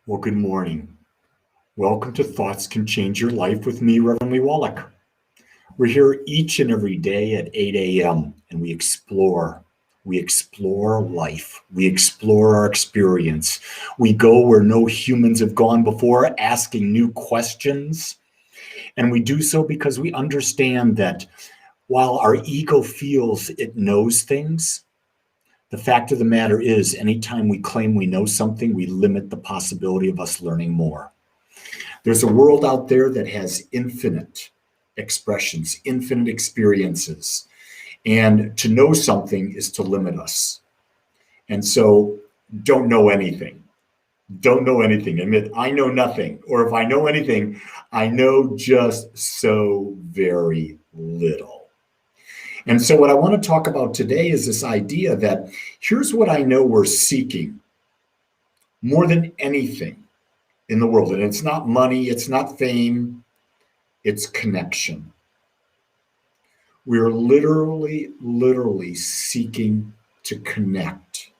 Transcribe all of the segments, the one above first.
Well, good morning. Welcome to Thoughts Can Change Your Life with me, Reverend Wolak. We're here each and every day at 8 a.m. and we explore. We explore life. We explore our experience. We go where no humans have gone before, asking new questions. And we do so because we understand that while our ego feels it knows things, the fact of the matter is, anytime we claim we know something, we limit the possibility of us learning more. There's a world out there that has infinite expressions, infinite experiences. And to know something is to limit us. And so don't know anything. Don't know anything. Admit, I know nothing. Or if I know anything, I know just so very little. And so what I want to talk about today is this idea that here's what I know we're seeking more than anything in the world. And it's not money, it's not fame, it's connection. We're literally seeking to connect.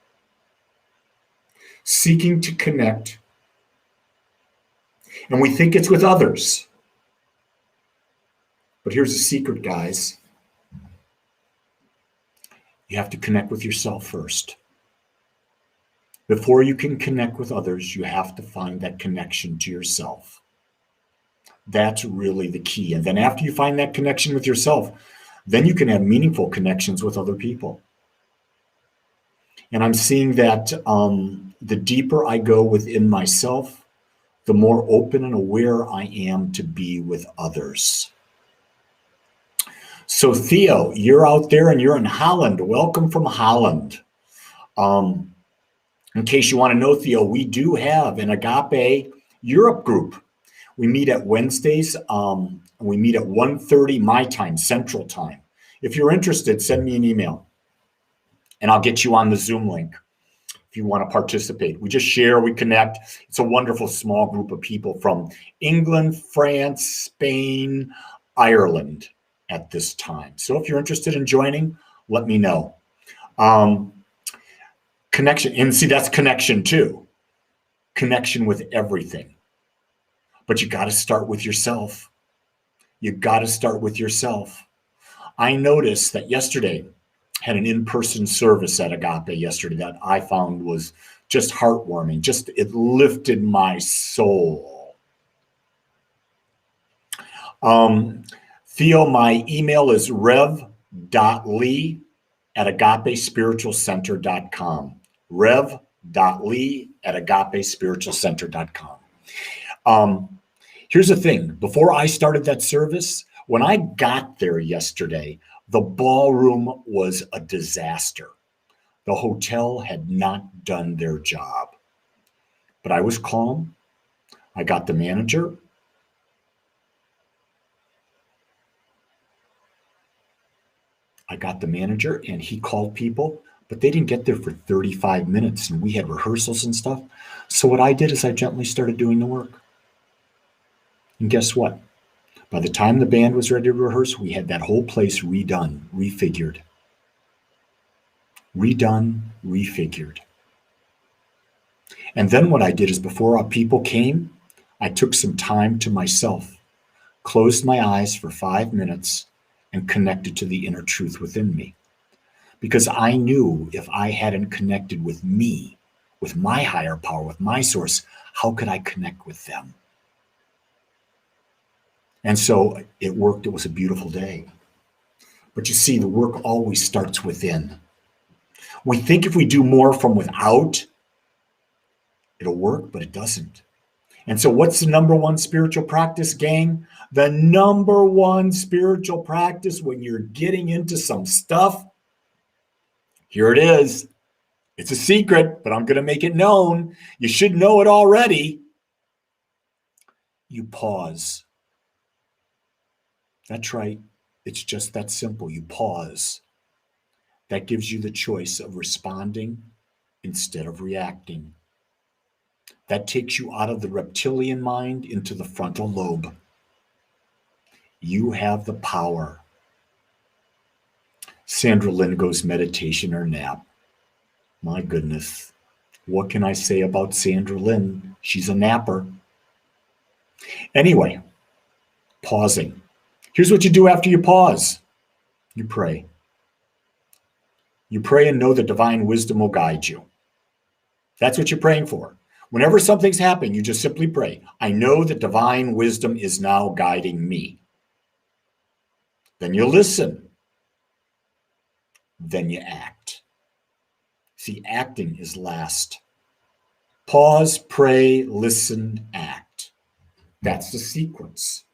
Seeking to connect. And we think it's with others. But here's a secret, guys. You have to connect with yourself first. Before you can connect with others, you have to find that connection to yourself. That's really the key. And then after you find that connection with yourself, then you can have meaningful connections with other people. And I'm seeing that the deeper I go within myself, the more open and aware I am to be with others. So Theo, you're out there and you're in Holland. Welcome from Holland. In case you want to know, Theo, we do have an Agape Europe group. We meet at Wednesdays. We meet at 1:30 my time, Central Time. If you're interested, send me an email and I'll get you on the Zoom link if you want to participate. We just share, we connect. It's a wonderful small group of people from England, France, Spain, Ireland at this time. So if you're interested in joining, let me know. Connection, and see, that's connection too. Connection with everything. But you got to start with yourself. You got to start with yourself. I noticed that yesterday had an in-person service at Agape yesterday that I found was just heartwarming. Just, it lifted my soul. Theo, my email is rev.lee@agapespiritualcenter.com. rev.lee@agapespiritualcenter.com. Here's the thing. Before I started that service, when I got there yesterday, the ballroom was a disaster. The hotel had not done their job. But I was calm. I got the manager. And he called people, but they didn't get there for 35 minutes and we had rehearsals and stuff. So what I did is I gently started doing the work. And guess what? By the time the band was ready to rehearse, we had that whole place redone, refigured. Redone, refigured. And then what I did is before our people came, I took some time to myself, closed my eyes for 5 minutes, and connected to the inner truth within me. Because I knew if I hadn't connected with me, with my higher power, with my source, how could I connect with them? And so it worked. It was a beautiful day. But you see, the work always starts within. We think if we do more from without, it'll work, but it doesn't. And so what's the number one spiritual practice, gang? The number one spiritual practice when you're getting into some stuff, here it is. It's a secret, but I'm going to make it known. You should know it already. You pause. That's right. It's just that simple. You pause. That gives you the choice of responding instead of reacting. That takes you out of the reptilian mind into the frontal lobe. You have the power. Sandra Lingo's meditation or nap. My goodness. What can I say about Sandra Lynn? She's a napper. Anyway, pausing. Here's what you do after you pause. You pray. You pray and know that divine wisdom will guide you. That's what you're praying for. Whenever something's happening, you just simply pray. I know that divine wisdom is now guiding me. Then you listen. Then you act. See, acting is last. Pause, pray, listen, act. That's the sequence.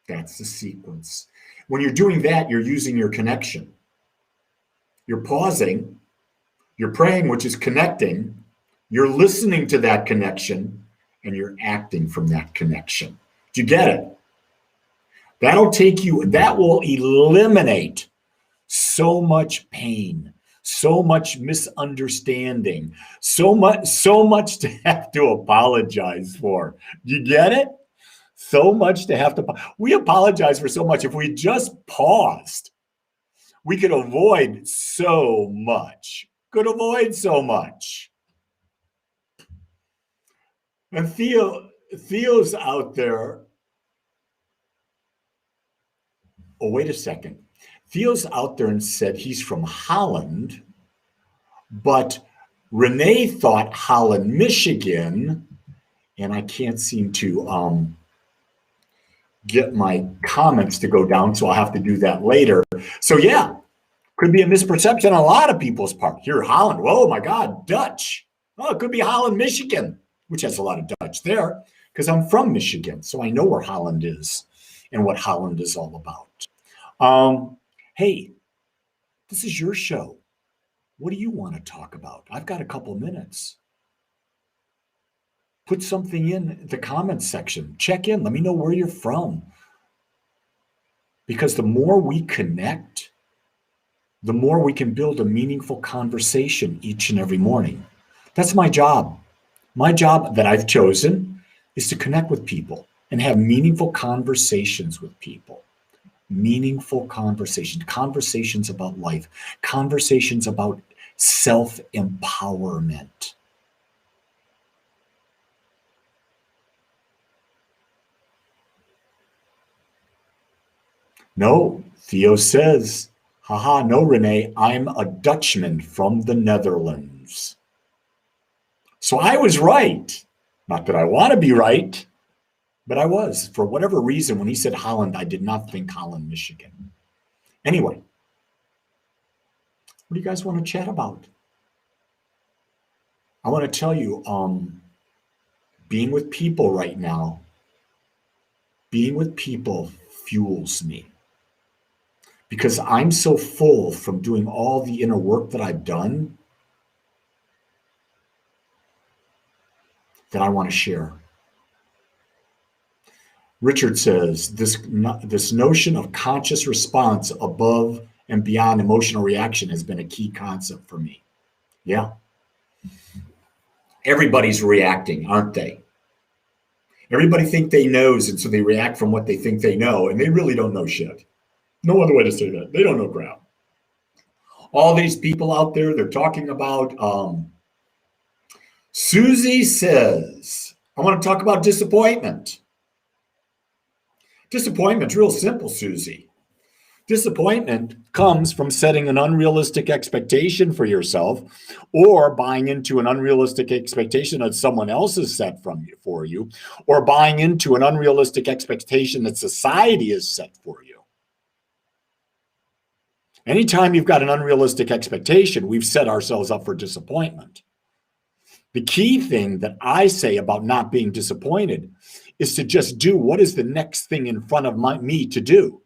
That's the sequence. When you're doing that, you're using your connection. You're pausing, you're praying, which is connecting, you're listening to that connection, and you're acting from that connection. Do you get it? That will eliminate so much pain, so much misunderstanding, so much to have to apologize for. You get it? So much to have to. We apologize for so much. If we just paused, we could avoid so much. Could avoid so much. And Theo's out there. Oh, wait a second. Theo's out there and said he's from Holland, but Renee thought Holland, Michigan, and I can't seem to get my comments to go down, so I'll have to do that later. So yeah, could be a misperception on a lot of people's part. Here, Holland, whoa, my God, Dutch. Oh, it could be Holland, Michigan, which has a lot of Dutch there, because I'm from Michigan, so I know where Holland is and what Holland is all about. Hey, this is your show. What do you want to talk about? I've got a couple minutes. Put something in the comments section. Check in. Let me know where you're from. Because the more we connect, the more we can build a meaningful conversation each and every morning. That's my job. My job that I've chosen is to connect with people and have meaningful conversations with people. Meaningful conversations about life, conversations about self-empowerment. No, Theo says, haha, no, Renee, I'm a Dutchman from the Netherlands. So I was right. Not that I want to be right, but I was. For whatever reason, when he said Holland, I did not think Holland, Michigan. Anyway, what do you guys want to chat about? I want to tell you, being with people right now, being with people fuels me. Because I'm so full from doing all the inner work that I've done that I want to share. Richard says, this notion of conscious response above and beyond emotional reaction has been a key concept for me. Yeah. Everybody's reacting, aren't they? Everybody think they knows, and so they react from what they think they know, and they really don't know shit. No other way to say that. They don't know crap. All these people out there, they're talking about, Susie says, I want to talk about disappointment. Disappointment's real simple, Susie. Disappointment comes from setting an unrealistic expectation for yourself or buying into an unrealistic expectation that someone else has set for you, or buying into an unrealistic expectation that society has set for you. Anytime you've got an unrealistic expectation, we've set ourselves up for disappointment. The key thing that I say about not being disappointed is to just do what is the next thing in front of me to do.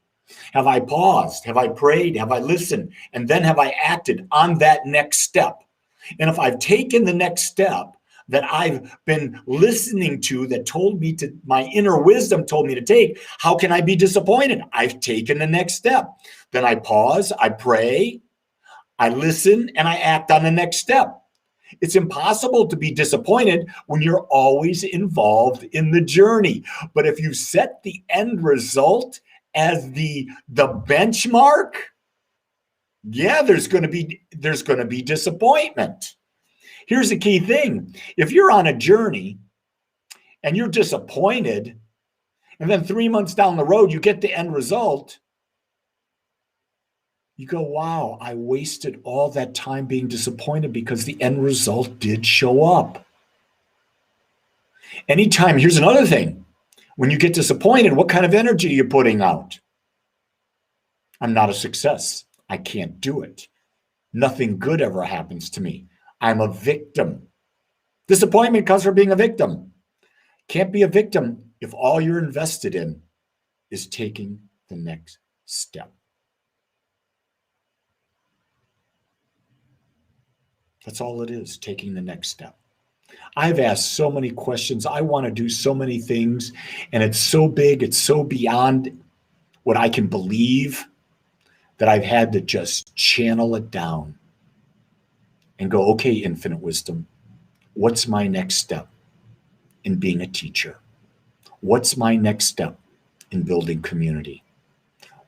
Have I paused? Have I prayed? Have I listened? And then have I acted on that next step? And if I've taken the next step that I've been listening to, that told me to, my inner wisdom told me to take, how can I be disappointed? I've taken the next step. Then I pause, I pray, I listen, and I act on the next step. It's impossible to be disappointed when you're always involved in the journey. But if you set the end result as the benchmark, yeah, there's going to be disappointment. Here's the key thing. If you're on a journey and you're disappointed, and then 3 months down the road, you get the end result, you go, wow, I wasted all that time being disappointed because the end result did show up. Anytime, here's another thing. When you get disappointed, what kind of energy are you putting out? I'm not a success. I can't do it. Nothing good ever happens to me. I'm a victim. Disappointment comes from being a victim. Can't be a victim if all you're invested in is taking the next step. That's all it is, taking the next step. I've asked so many questions. I want to do so many things, and it's so big, it's so beyond what I can believe that I've had to just channel it down and go, okay, infinite wisdom, what's my next step in being a teacher? What's my next step in building community?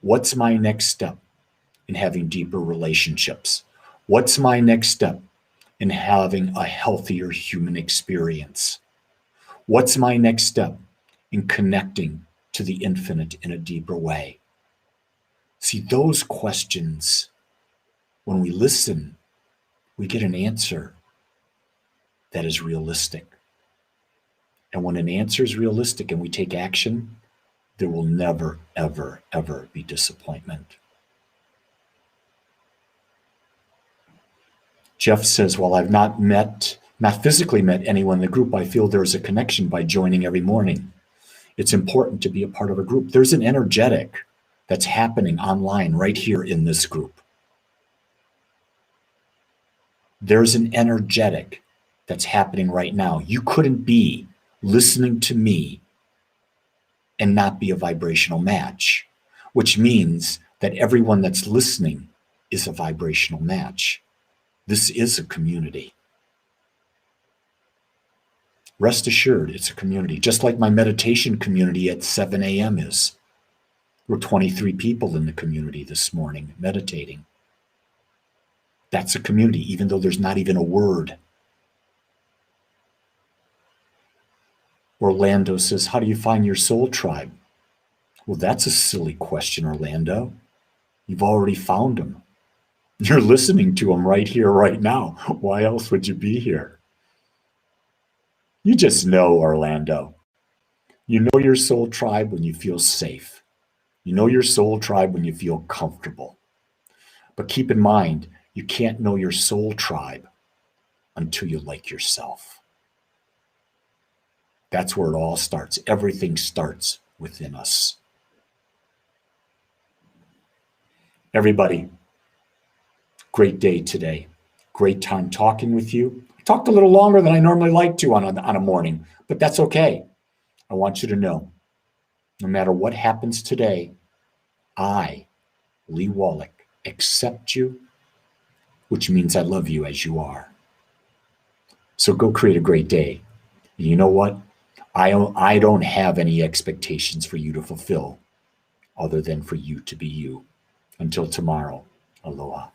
What's my next step in having deeper relationships? What's my next step in having a healthier human experience? What's my next step in connecting to the infinite in a deeper way? See, those questions, when we listen, we get an answer that is realistic. And when an answer is realistic and we take action, there will never, ever, ever be disappointment. Jeff says, while I've not physically met anyone in the group, I feel there's a connection by joining every morning. It's important to be a part of a group. There's an energetic that's happening online right here in this group. There's an energetic that's happening right now. You couldn't be listening to me and not be a vibrational match, which means that everyone that's listening is a vibrational match. This is a community. Rest assured, it's a community, just like my meditation community at 7 a.m. is. We're 23 people in the community this morning meditating. That's a community, even though there's not even a word. Orlando says, how do you find your soul tribe? Well, that's a silly question, Orlando. You've already found them. You're listening to them right here, right now. Why else would you be here? You just know, Orlando. You know your soul tribe when you feel safe. You know your soul tribe when you feel comfortable. But keep in mind, you can't know your soul tribe until you like yourself. That's where it all starts. Everything starts within us. Everybody, great day today. Great time talking with you. I talked a little longer than I normally like to on a morning, but that's okay. I want you to know, no matter what happens today, I, Lee Wolak, accept you, which means I love you as you are. So go create a great day. And you know what? I don't have any expectations for you to fulfill other than for you to be you. Until tomorrow, aloha.